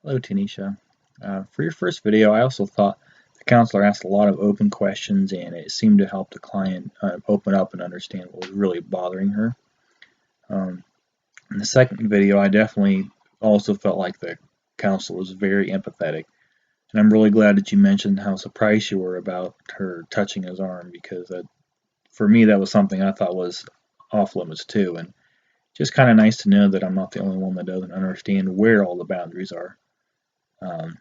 Hello, Tanisha. For your first video, I also thought the counselor asked a lot of open questions and it seemed to help the client open up and understand what was really bothering her. Um, in the second video, I definitely also felt like the counselor was very empathetic. And I'm really glad that you mentioned how surprised you were about her touching his arm because for me, that was something I thought was off limits too. And just kind of nice to know that I'm not the only one that doesn't understand where all the boundaries are. Um,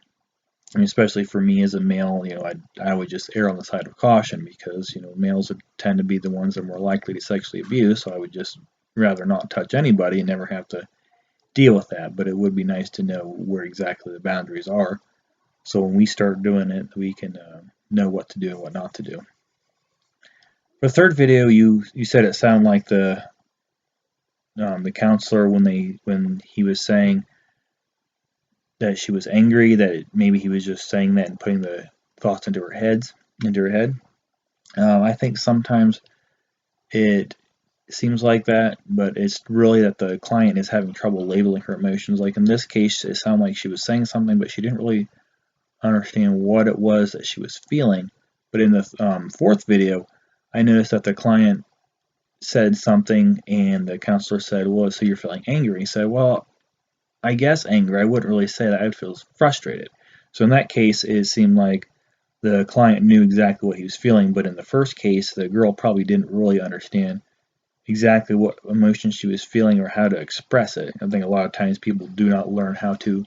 I mean, especially for me as a male, I would just err on the side of caution because males would tend to be the ones that are more likely to sexually abuse. So I would just rather not touch anybody and never have to deal with that. But it would be nice to know where exactly the boundaries are, so when we start doing it, we can know what to do and what not to do. For the third video, you said it sounded like the counselor when he was saying that she was angry, that maybe he was just saying that and putting the thoughts into her head. I think sometimes it seems like that, but it's really that the client is having trouble labeling her emotions. Like in this case, it sounded like she was saying something, but she didn't really understand what it was that she was feeling. But in the fourth video, I noticed that the client said something, and the counselor said, "Well, so you're feeling angry?" He said, "Well, I guess angry. I wouldn't really say that. I feel frustrated." So in that case, it seemed like the client knew exactly what he was feeling, but in the first case, the girl probably didn't really understand exactly what emotion she was feeling or how to express it. I think a lot of times people do not learn how to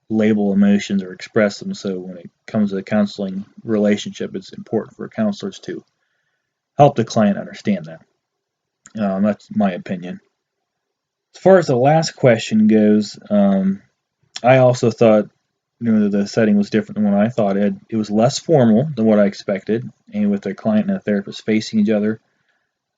label emotions or express them, so when it comes to the counseling relationship, it's important for counselors to help the client understand that. That's my opinion. As far as the last question goes, I also thought the setting was different than what I thought. It was less formal than what I expected, and with the client and the therapist facing each other.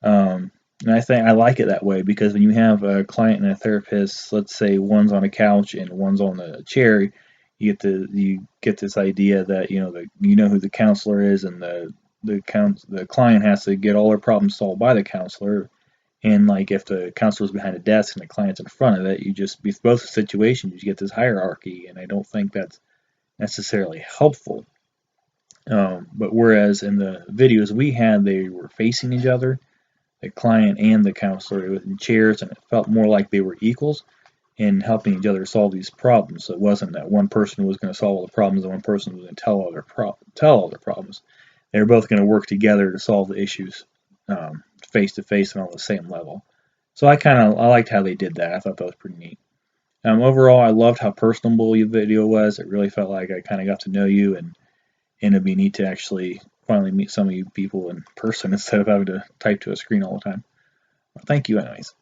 And I think I like it that way because when you have a client and a therapist, let's say one's on a couch and one's on a chair, you get this idea that who the counselor is, and the client has to get all their problems solved by the counselor. And like if the counselor's behind a desk and the client's in front of it, you just with both situations you get this hierarchy, and I don't think that's necessarily helpful. But whereas in the videos we had, they were facing each other, the client and the counselor, was in chairs, and it felt more like they were equals in helping each other solve these problems. So it wasn't that one person was going to solve all the problems and one person was going to tell all their problems. They were both going to work together to solve the issues face to face and on the same level. So I liked how they did that. I thought that was pretty neat. Overall, I loved how personable your video was. It really felt like I kind of got to know you, and it'd be neat to actually finally meet some of you people in person instead of having to type to a screen all the time. Well, thank you, anyways.